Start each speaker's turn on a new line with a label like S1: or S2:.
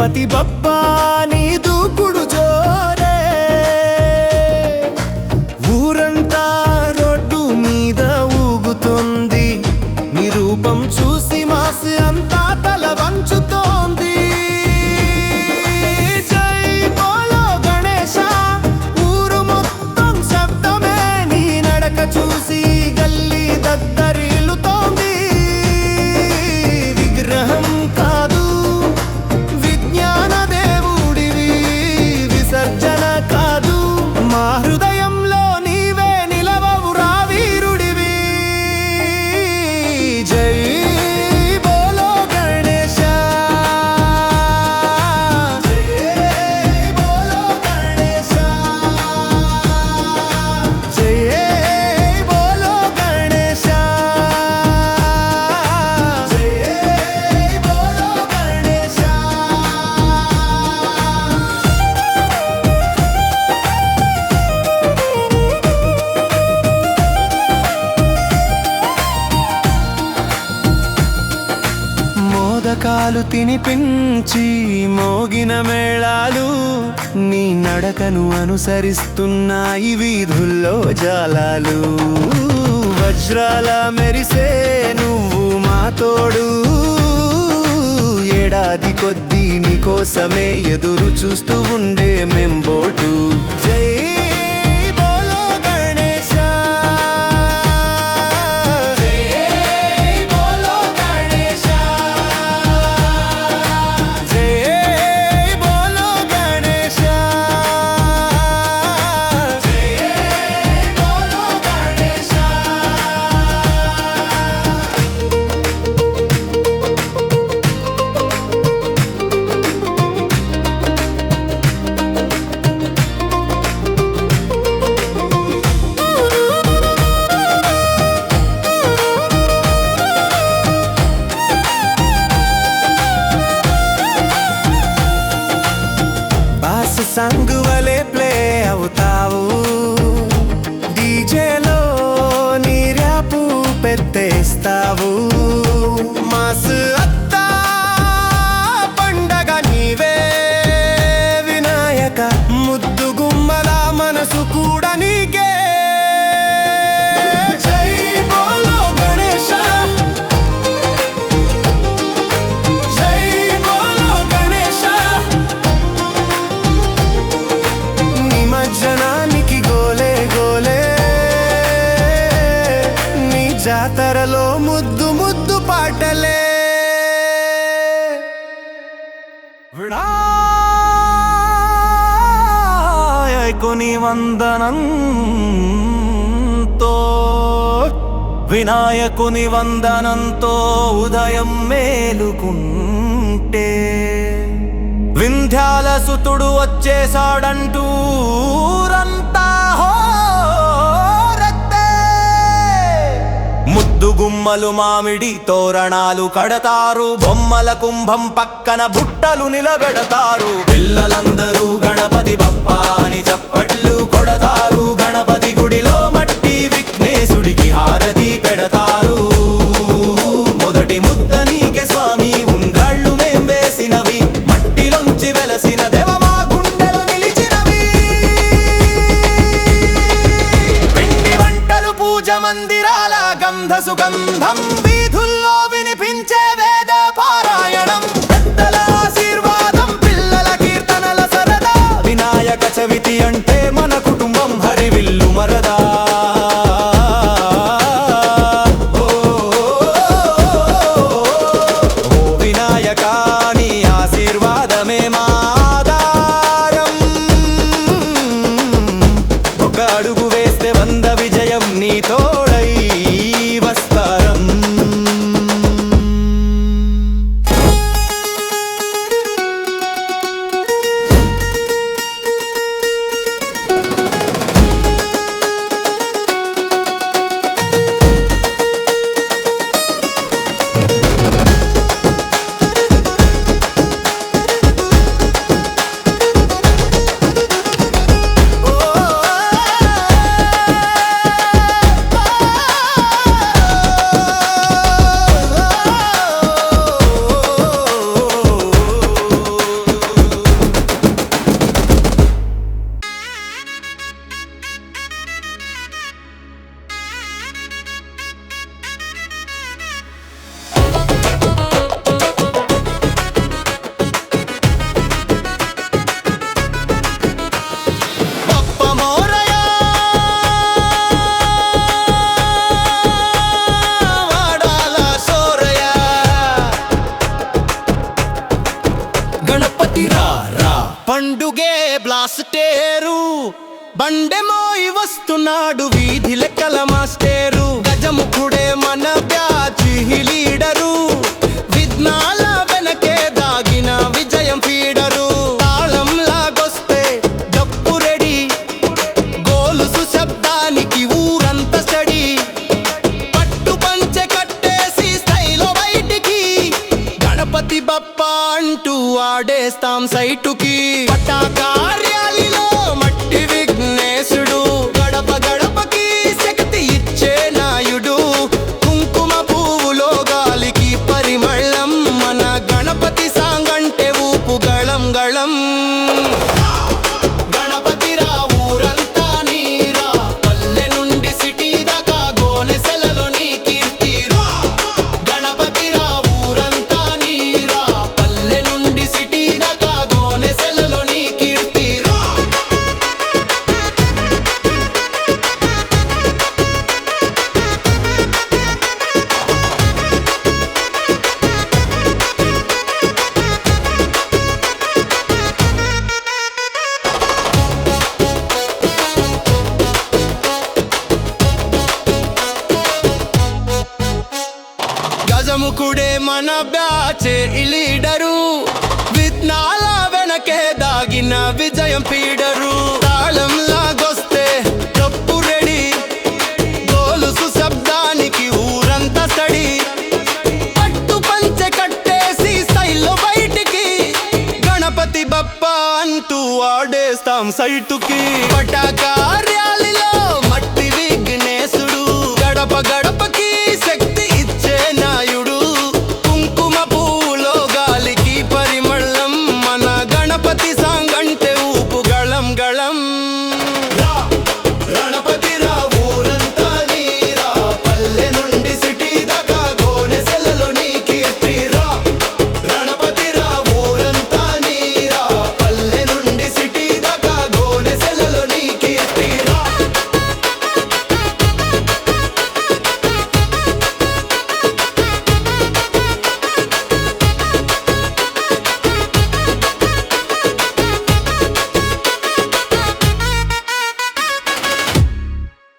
S1: గణపతి బప్పా నీ దూకుడు జోరే, ఊరంతా రోడ్డు మీద ఊగుతోంది, నీ రూపం చూసి మాసి అంతా తల వంచుతోంది. జై బోలో గణేశ, ఊరు మొత్తం శబ్దమే, నీ నడక చూసి గల్లీ దద్దరిల్లుతోంది. విగ్రహం కాదు విజ్ఞాన దేవుడివి, విసర్జన కాదు మా హృదయంలో నీవే నిలవవురా వీరుడివి. జై బోలో గణేశ, జై బోలో గణేశ, జై బోలో గణేశ, జై బోలో గణేశ. మోదకాలు తినిపించి మోగిన మేళాలు, నీ నడకను అనుసరిస్తున్నాయి వీధుల్లో జాలాలు. వజ్రాల మెరిసే నువ్వు మా తోడు, ఏడాది కొద్దీ నీ కోసమే ఎదురు చూస్తూ ఉండే మెంబోటు. జై బోలో గణేశ, జై బోలో గణేశ, జై బోలో గణేశ, జై బోలో గణేశ. బాస్ సంగ్ వలే ప్లే అవుతావు, డీజేలో నీ ర్యాపు పెట్టేస్తావు. మాస్ అత్తా పండగ నీవే వినాయక, ముద్దు గుమ్మల మనసు కూడా నీకే. జై బోలో గణేశ, జై బోలో గణేశ. నిమజ్జనానికి గోలే గోలే, నీ జాతరలో ముద్దు ముద్దు పాటలే. వినాయకుని వందనంతో, వినాయకుని వందనంతో ఉదయం మేలుకుంటే, వింధ్యాల సుతుడు వచ్చేసాడంటూ ఊరంతా హోరెత్తే. ముద్దు గుమ్మలు మామిడి తోరణాలు కడతారు, బొమ్మల కుంభం పక్కన బుట్టలు నిలబెడతారు. పిల్లలందరూ గణపతి బప్పా అని చప్పట్లు కొడతారు, గణపతి గుడిలో మట్టి విఘ్నేశుడికి హారతి పెడతారు. మొదటి ముద్ద నీకే స్వామి, ఉండ్రాళ్ళు మేం వేసినవి, మట్టిలోంచి వెలసిన దేవమా గుండెలు నిలిచినవి. పిండి వంటలు పూజ మందిరాల గంధ సుగంధం, వీధుల్లో వినిపించే వేద పారాయణం. పెద్దల ఆశీర్వాదం, పిల్లల కీర్తనల సరదా, వినాయక చవితి అంటే మన కుటుంబం హరివిల్లు మరదా. ఓ వినాయక నీ ఆశీర్వాదమే మా ఆధారం, ఒక అడుగు వేస్తే 100 విజయం నీ తోడై వస్తారం. పండుగే బ్లాస్టేరు బండెమోయి వస్తున్నాడు వీధి లెక్కల మాస్టేరు గజముఖుడే మన బ్యాచ్ లీడరు విఘ్నాల వెనకే దాగిన విజయం ఫీడరు తాళం లాగొస్తే డప్పు రెడీ గోలుసు శబ్దానికి ఊరంతా స్టడీ పట్టు పంచె కట్టేసి స్టైలో బయటికి గణపతి బప్పా అంటూ ఆడేస్తాం సైటుకి పటాకా ర్యాలీలో మట్టి విఘ్నేశుడు గడప గడపకి శక్తి ఇచ్చే నాయుడు కుంకుమ పువ్వులో గాలికి పరిమళం మన గణపతి సాంగంటే ఊపు గళం గళం గణపతి రా ఊరంతా నీరా పల్లె నుండి సిటీ దాకా గోనెసెలలో నీ కీర్తి రా గణపతి రా ఊరంతా నీరా పల్లె నుండి సిటీ దాకా గోనెసెలలో నీ కీర్తి రా గజముఖుడే మన బ్యాచ్ లీడరు విఘ్నాల వెనకే దాగిన విజయం పీడరు తాళం లాగొస్తే డప్పు రెడీ గోలుసు శబ్దానికి ఊరంతా స్టడీ పట్టు పంచె కట్టేసి స్టైల్లో బయటికి గణపతి బప్పా అంటూ ఆడేస్తాం సైటుకి పటాకా ర్యాలీలో మట్టి విఘ్నేశుడు గడప గడప